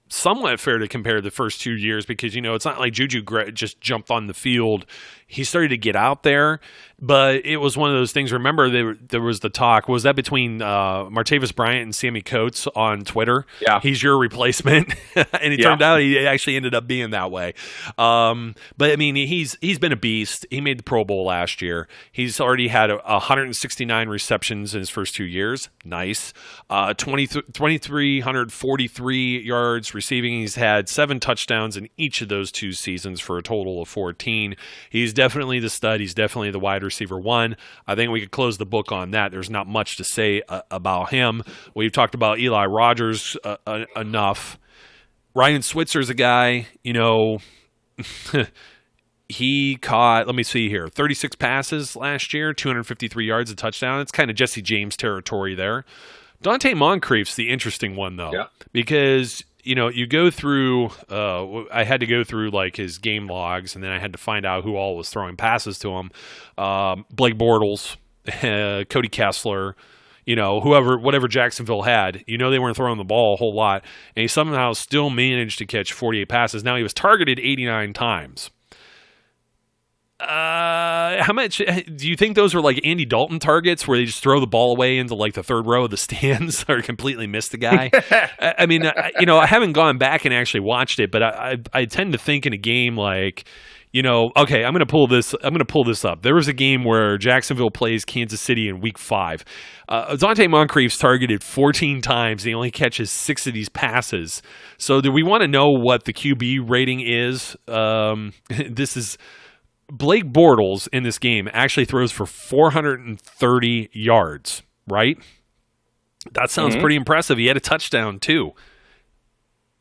somewhat fair to compare the first 2 years because, it's not like Juju just jumped on the field. He started to get out there, but it was one of those things. Remember, there was the talk. Was that between Martavis Bryant and Sammy Coates on Twitter? Yeah. He's your replacement. And it turned out he actually ended up being that way. But, I mean, he's been a beast. He made the Pro Bowl last year. He's already had 169 receptions in his first 2 years. Nice. 2,343 yards receiving. He's had 7 touchdowns in each of those 2 seasons for a total of 14. He's definitely the stud. He's definitely the wide receiver one. I think we could close the book on that. There's not much to say about him. We've talked about Eli Rogers enough. Ryan Switzer's a guy, he caught, let me see here, 36 passes last year, 253 yards, a touchdown. It's kind of Jesse James territory there. Dante Moncrief's the interesting one, though, because you go through, I had to go through like his game logs, and then I had to find out who all was throwing passes to him. Blake Bortles, Cody Kessler, whatever Jacksonville had, they weren't throwing the ball a whole lot, and he somehow still managed to catch 48 passes. Now he was targeted 89 times. How much do you think those are like Andy Dalton targets where they just throw the ball away into like the third row of the stands or completely miss the guy? I mean, I haven't gone back and actually watched it, but I tend to think in a game like, okay, I'm going to pull this up. There was a game where Jacksonville plays Kansas City in week 5. Dante Moncrief's targeted 14 times. He only catches 6 of these passes. So do we want to know what the QB rating is? This is Blake Bortles in this game actually throws for 430 yards, right? That sounds pretty impressive. He had a touchdown, too.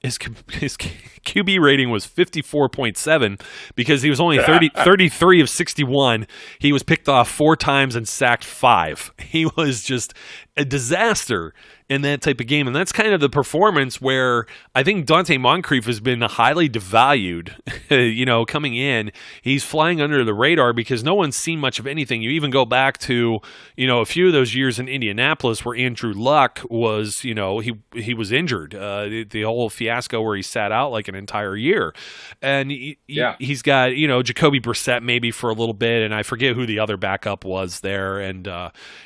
His QB rating was 54.7 because he was only 33 of 61. He was picked off 4 times and sacked 5. He was just a disaster in that type of game. And that's kind of the performance where I think Dante Moncrief has been highly devalued, coming in. He's flying under the radar because no one's seen much of anything. You even go back to, a few of those years in Indianapolis where Andrew Luck was, he was injured. The whole fiasco where he sat out like an entire year. And he's got, Jacoby Brissett maybe for a little bit, and I forget who the other backup was there. And,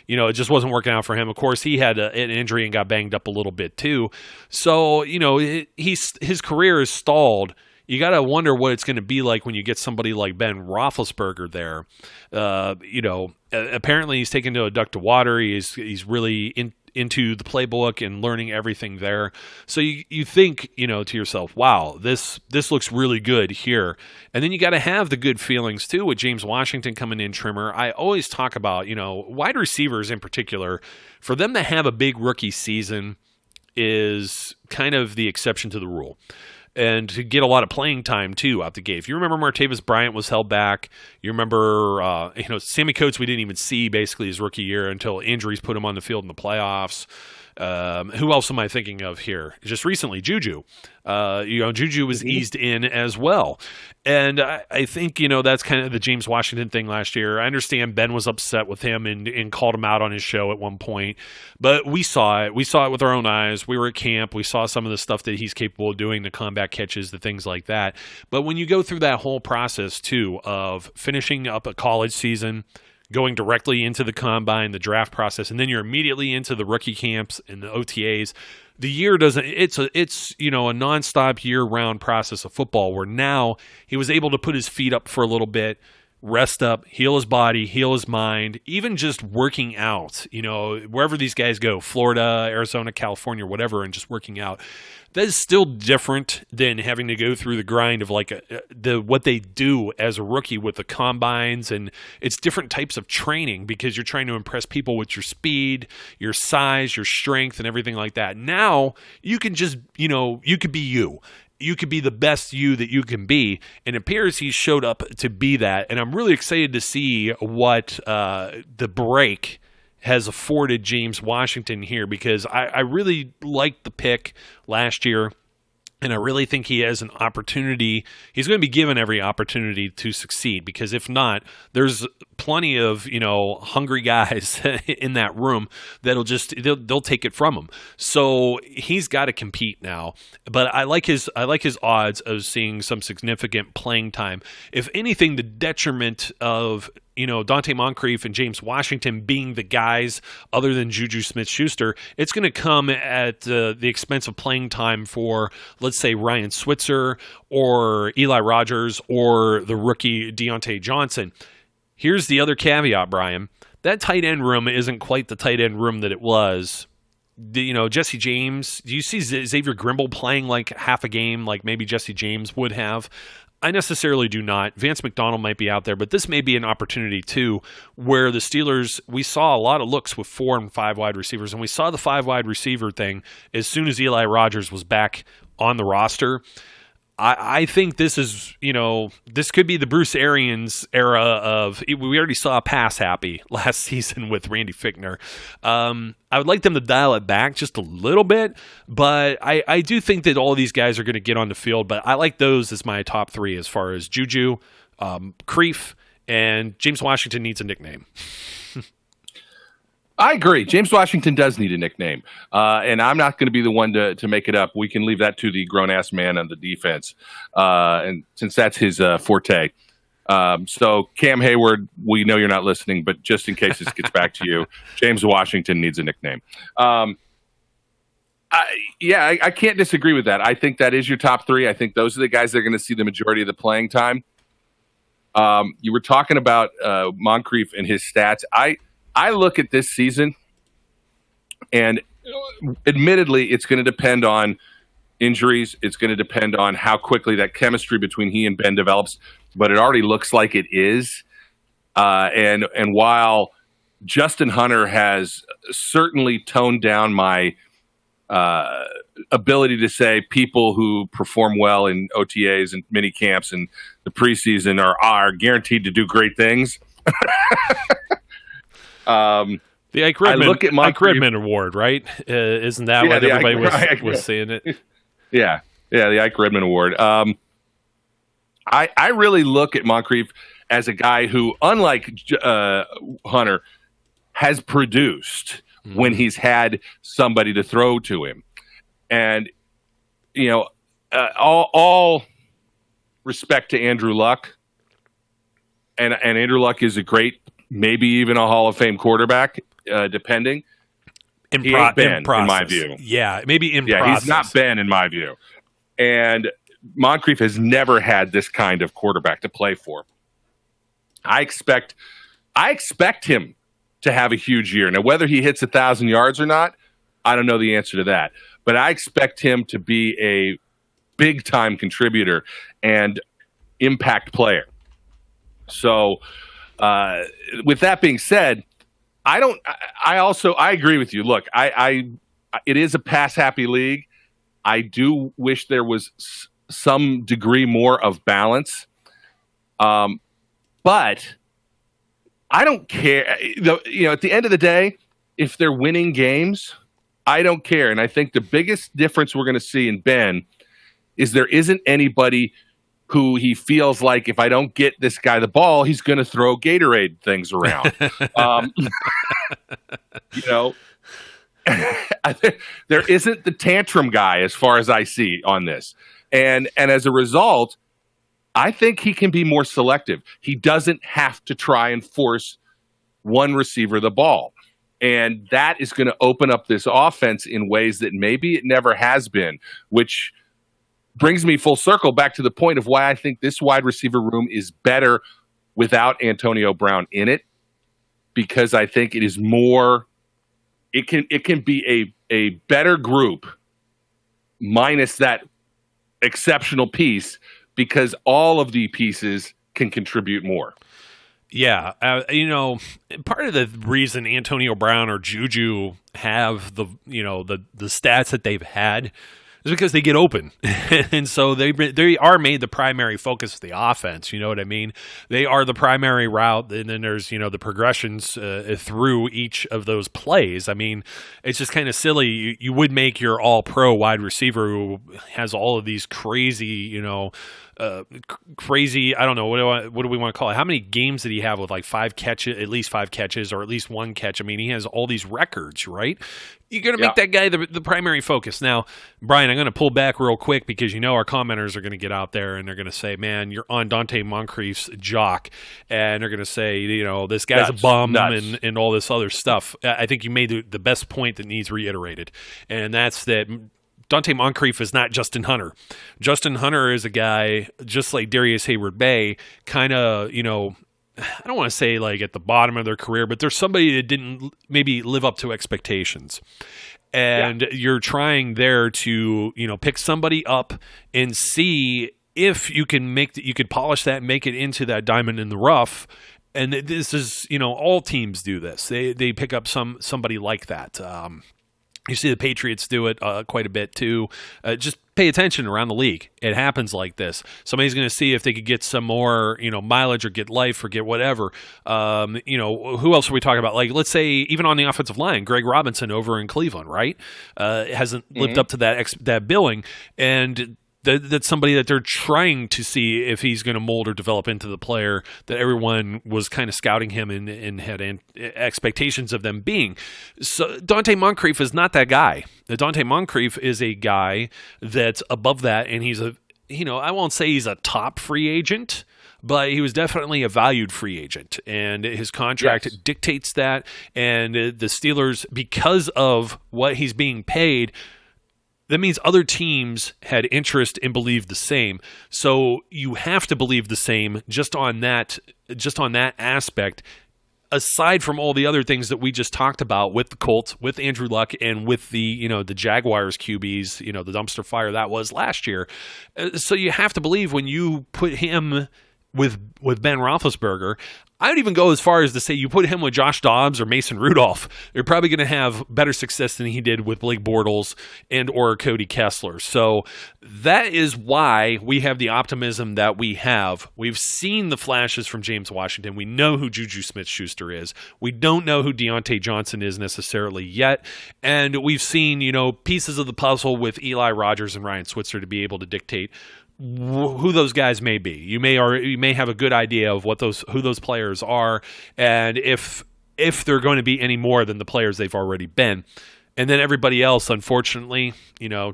it just wasn't working out for him. Of course, he had an injury and got banged up a little bit too. So, his career is stalled. You got to wonder what it's going to be like when you get somebody like Ben Roethlisberger there. Apparently he's taken to a duck to water. He's really into the playbook and learning everything there. So you think, to yourself, wow, this looks really good here. And then you got to have the good feelings too with James Washington coming in trimmer. I always talk about, wide receivers in particular, for them to have a big rookie season is kind of the exception to the rule. And to get a lot of playing time, too, out the gate. If you remember, Martavis Bryant was held back. You remember, Sammy Coates we didn't even see basically his rookie year until injuries put him on the field in the playoffs. Who else am I thinking of here? Just recently, Juju. Juju was eased in as well. And I think, that's kind of the James Washington thing last year. I understand Ben was upset with him and called him out on his show at one point. But we saw it. We saw it with our own eyes. We were at camp. We saw some of the stuff that he's capable of doing, the combat catches, the things like that. But when you go through that whole process, too, of finishing up a college season, going directly into the combine, the draft process, and then you're immediately into the rookie camps and the OTAs. The year it's a nonstop year-round process of football where now he was able to put his feet up for a little bit, rest up, heal his body, heal his mind, even just working out, wherever these guys go, Florida, Arizona, California, whatever, and just working out. That is still different than having to go through the grind of what they do as a rookie with the combines, and it's different types of training because you're trying to impress people with your speed, your size, your strength, and everything like that. Now you can just, you could be you. You could be the best you that you can be, and it appears he showed up to be that. And I'm really excited to see what the break has afforded James Washington here, because I really liked the pick last year, and I really think he has an opportunity. He's going to be given every opportunity to succeed, because if not, there's plenty of hungry guys in that room that'll they'll take it from him. So he's got to compete now. But I like his odds of seeing some significant playing time. If anything, the detriment of Dante Moncrief and James Washington being the guys other than Juju Smith-Schuster, it's going to come at the expense of playing time for, let's say, Ryan Switzer or Eli Rogers or the rookie Deontay Johnson. Here's the other caveat, Brian. That tight end room isn't quite the tight end room that it was. Jesse James, do you see Xavier Grimble playing like half a game like maybe Jesse James would have? I necessarily do not. Vance McDonald might be out there, but this may be an opportunity too, where the Steelers, we saw a lot of looks with 4 and 5 wide receivers, and we saw the 5 wide receiver thing as soon as Eli Rogers was back on the roster. I think this is, this could be the Bruce Arians era of, we already saw pass happy last season with Randy Fichtner. I would like them to dial it back just a little bit, but I do think that all of these guys are going to get on the field, but I like those as my top 3 as far as Juju, Creef, and James Washington needs a nickname.
I agree. James Washington does need a nickname, and I'm not going to be the one to make it up. We can leave that to the grown-ass man on the defense, and since that's his forte. So, Cam Hayward, we know you're not listening, but just in case this gets back to you, James Washington needs a nickname. I can't disagree with that. I think that is your top 3. I think those are the guys that are going to see the majority of the playing time. You were talking about Moncrief and his stats. I look at this season, and admittedly, it's going to depend on injuries. It's going to depend on how quickly that chemistry between he and Ben develops, but it already looks like it is. And while Justin Hunter has certainly toned down my ability to say people who perform well in OTAs and mini camps and the preseason are guaranteed to do great things.
The Ike Redman Award, right? Isn't that what everybody was saying it?
Yeah, the Ike Redman Award. I really look at Moncrief as a guy who, unlike Hunter, has produced when he's had somebody to throw to him. And, all respect to Andrew Luck. And Andrew Luck is a great, maybe even a Hall of Fame quarterback, depending. He ain't Ben, in my view.
Yeah, maybe in process.
He's not Ben, in my view. And Moncrief has never had this kind of quarterback to play for. I expect him to have a huge year. Now, whether he hits 1,000 yards or not, I don't know the answer to that. But I expect him to be a big-time contributor and impact player. So, with that being said, I agree with you. Look, it is a pass-happy league. I do wish there was some degree more of balance. But I don't care. At the end of the day, if they're winning games, I don't care. And I think the biggest difference we're going to see in Ben is there isn't anybody who he feels like if I don't get this guy the ball, he's going to throw Gatorade things around. There isn't the tantrum guy as far as I see on this. And as a result, I think he can be more selective. He doesn't have to try and force one receiver the ball. And that is going to open up this offense in ways that maybe it never has been, which brings me full circle back to the point of why I think this wide receiver room is better without Antonio Brown in it, because I think it is more, it can be a better group minus that exceptional piece, because all of the pieces can contribute more.
Yeah, part of the reason Antonio Brown or Juju have the stats that they've had is because they get open, and so they are made the primary focus of the offense. You know what I mean? They are the primary route, and then there's the progressions through each of those plays. I mean, it's just kind of silly. You would make your all-pro wide receiver who has all of these crazy, crazy. I don't know what do we want to call it? How many games did he have with like at least five catches, or at least one catch? I mean, he has all these records, right? You're going to make that guy the primary focus. Now, Brian, I'm going to pull back real quick because our commenters are going to get out there and they're going to say, "Man, you're on Dante Moncrief's jock," and they're going to say, "This guy's a bum," and all this other stuff. I think you made the best point that needs reiterated, and that's that. Dante Moncrief is not Justin Hunter. Justin Hunter is a guy just like Darius Hayward-Bay, kind of, I don't want to say like at the bottom of their career, but there's somebody that didn't maybe live up to expectations. And you're trying there to, pick somebody up and see if you can you could polish that and make it into that diamond in the rough. And this is, all teams do this. They pick up somebody like that. You see the Patriots do it quite a bit too. Just pay attention around the league. It happens like this. Somebody's going to see if they could get some more, mileage or get life or get whatever. Who else are we talking about? Like, let's say even on the offensive line, Greg Robinson over in Cleveland, right? Hasn't lived up to that billing, and that's somebody that they're trying to see if he's going to mold or develop into the player that everyone was kind of scouting him and had expectations of them being. So Dante Moncrief is not that guy. Dante Moncrief is a guy that's above that, and he's I won't say he's a top free agent, but he was definitely a valued free agent, and his contract dictates that. And the Steelers, because of what he's being paid, that means other teams had interest and believed the same. So you have to believe the same just on that aspect, aside from all the other things that we just talked about with the Colts, with Andrew Luck, and with the the Jaguars QBs, the dumpster fire that was last year. So you have to believe when you put him with Ben Roethlisberger. I would even go as far as to say you put him with Josh Dobbs or Mason Rudolph, you're probably going to have better success than he did with Blake Bortles and or Cody Kessler. So that is why we have the optimism that we have. We've seen the flashes from James Washington. We know who Juju Smith-Schuster is. We don't know who Deontay Johnson is necessarily yet. And we've seen, pieces of the puzzle with Eli Rogers and Ryan Switzer to be able to dictate who those guys may be. You may have a good idea of who those players are, and if they're going to be any more than the players they've already been. And then everybody else, unfortunately,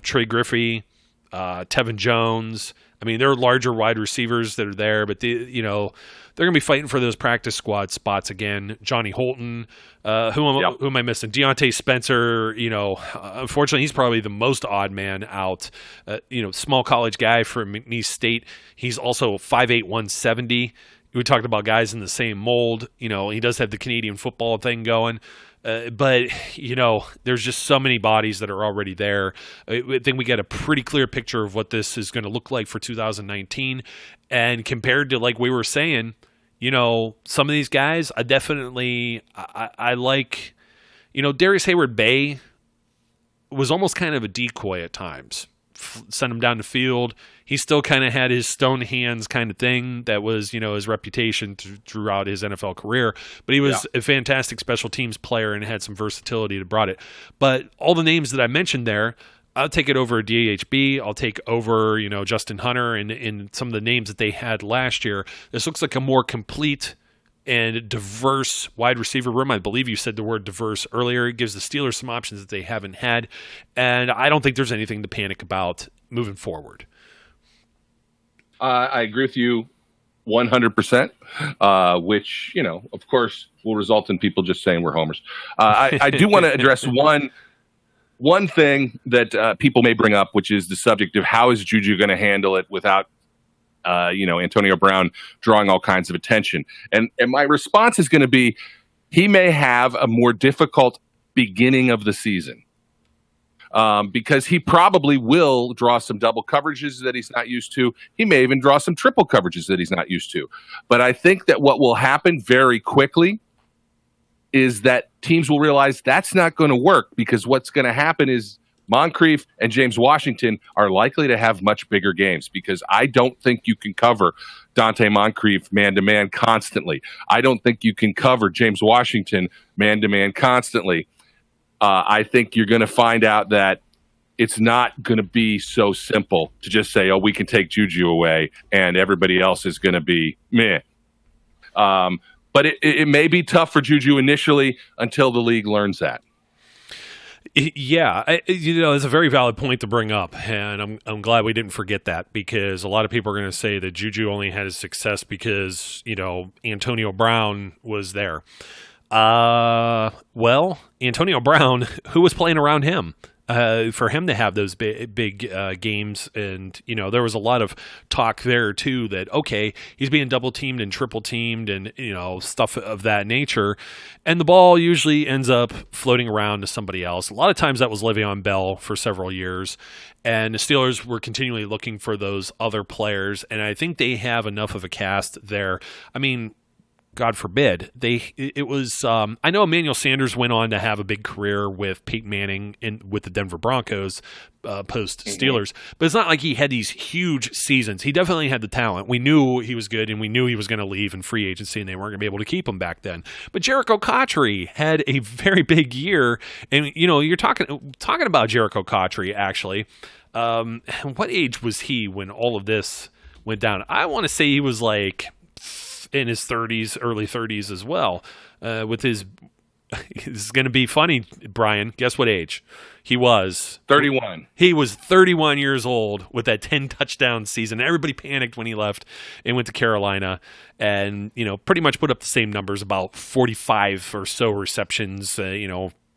Trey Griffey, Tevin Jones. I mean, there are larger wide receivers that are there, but they're going to be fighting for those practice squad spots again. Johnny Holton, who am I missing? Deontay Spencer. Unfortunately, he's probably the most odd man out. Small college guy from McNeese State. He's also 5'8", 170. We talked about guys in the same mold. He does have the Canadian football thing going. But there's just so many bodies that are already there. I think we get a pretty clear picture of what this is going to look like for 2019. And compared to, like we were saying, some of these guys, I like, Darius Hayward-Bay was almost kind of a decoy at times. Sent him down the field. He still kind of had his stone hands kind of thing that was, his reputation throughout his NFL career. But he was a fantastic special teams player and had some versatility that brought it. But all the names that I mentioned there, I'll take it over DHB. I'll take over, Justin Hunter and some of the names that they had last year. This looks like a more complete and diverse wide receiver room. I believe you said the word diverse earlier. It gives the Steelers some options that they haven't had. And I don't think there's anything to panic about moving forward.
I agree with you 100%, which, of course, will result in people just saying we're homers. I do want to address one thing that people may bring up, which is the subject of how is Juju going to handle it without, Antonio Brown drawing all kinds of attention. And my response is going to be, he may have a more difficult beginning of the season. Because he probably will draw some double coverages that he's not used to. He may even draw some triple coverages that he's not used to. But I think that what will happen very quickly is that teams will realize that's not going to work, because what's going to happen is Moncrief and James Washington are likely to have much bigger games, because I don't think you can cover Dante Moncrief man-to-man constantly. I don't think you can cover James Washington man-to-man constantly. I think you're going to find out that it's not going to be so simple to just say, we can take Juju away and everybody else is going to be meh. But it may be tough for Juju initially until the league learns that.
Yeah, it's a very valid point to bring up, and I'm glad we didn't forget that, because a lot of people are going to say that Juju only had his success because, Antonio Brown was there. Well, Antonio Brown, who was playing around him, for him to have those big games. And, there was a lot of talk there too that, okay, he's being double teamed and triple teamed and, stuff of that nature. And the ball usually ends up floating around to somebody else. A lot of times that was Le'Veon Bell for several years. And the Steelers were continually looking for those other players. And I think they have enough of a cast there. I mean, God forbid. I know Emmanuel Sanders went on to have a big career with Peyton Manning with the Denver Broncos post Steelers, but it's not like he had these huge seasons. He definitely had the talent. We knew he was good, and we knew he was going to leave in free agency, and they weren't going to be able to keep him back then. But Jericho Cotchery had a very big year, and you're talking about Jericho Cotchery actually. What age was he when all of this went down? I want to say he was like in his 30s, early 30s as well. With his, this is going to be funny, Brian. Guess what age he was?
31.
He was 31 years old with that 10 touchdown season. Everybody panicked when he left and went to Carolina, and pretty much put up the same numbers, about 45 or so receptions.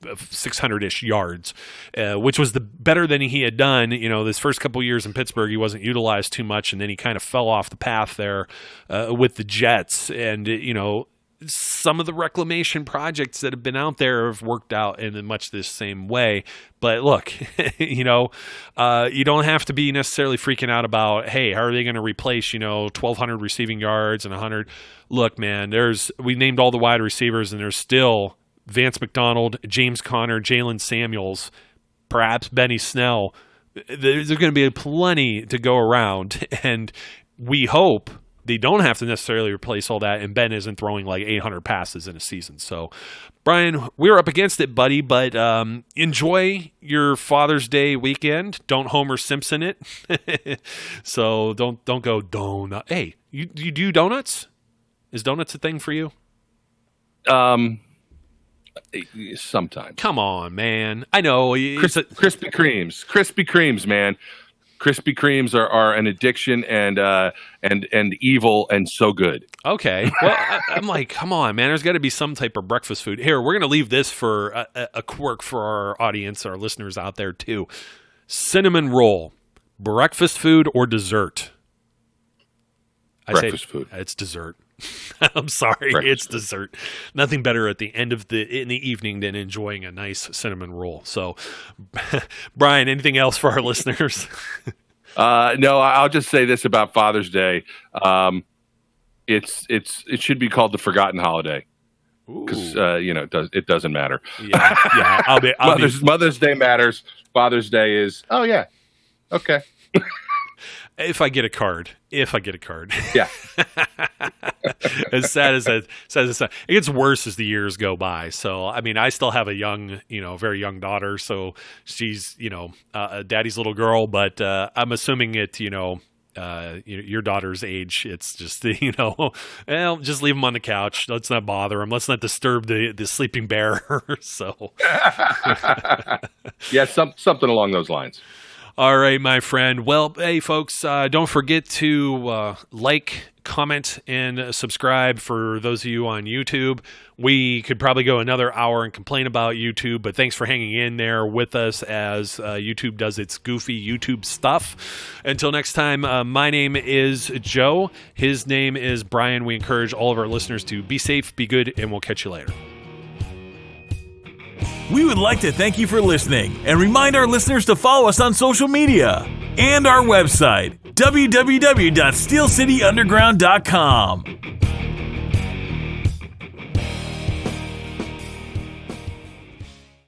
600-ish yards, which was better than he had done. This first couple of years in Pittsburgh, he wasn't utilized too much, and then he kind of fell off the path there with the Jets. And some of the reclamation projects that have been out there have worked out in much this same way. But look, you don't have to be necessarily freaking out about, hey, how are they going to replace 1,200 receiving yards and 100? Look, man, we named all the wide receivers, and there's still Vance McDonald, James Conner, Jalen Samuels, perhaps Benny Snell. There's going to be plenty to go around, and we hope they don't have to necessarily replace all that, and Ben isn't throwing like 800 passes in a season. So, Brian, we're up against it, buddy, but enjoy your Father's Day weekend. Don't Homer Simpson it. So don't go donut. Hey, you do donuts? Is donuts a thing for you?
Sometimes.
Come on, man. I know.
Krispy Kremes, man. Krispy Kremes are an addiction and evil and so good.
Okay. Well, I'm like, come on, man. There's got to be some type of breakfast food. Here, we're going to leave this for a quirk for our audience, our listeners out there too. Cinnamon roll, breakfast food or dessert?
Breakfast food.
It's dessert. I'm sorry, it's dessert. Nothing better at the end of in the evening than enjoying a nice cinnamon roll. So, Brian, anything else for our listeners?
No, I'll just say this about Father's Day. It should be called the forgotten holiday, because it doesn't matter.
Yeah.
Mother's Day matters. Father's Day is okay.
If I get a card.
Yeah.
As sad as it gets worse as the years go by. So, I mean, I still have a young, very young daughter. So she's, a daddy's little girl, but I'm assuming it, your daughter's age. It's just, well, just leave them on the couch. Let's not bother them. Let's not disturb the sleeping bear. So,
yeah, something along those lines.
All right, my friend. Well, hey, folks, don't forget to like, comment, and subscribe for those of you on YouTube. We could probably go another hour and complain about YouTube, but thanks for hanging in there with us as YouTube does its goofy YouTube stuff. Until next time, my name is Joe. His name is Brian. We encourage all of our listeners to be safe, be good, and we'll catch you later.
We would like to thank you for listening and remind our listeners to follow us on social media and our website, www.steelcityunderground.com.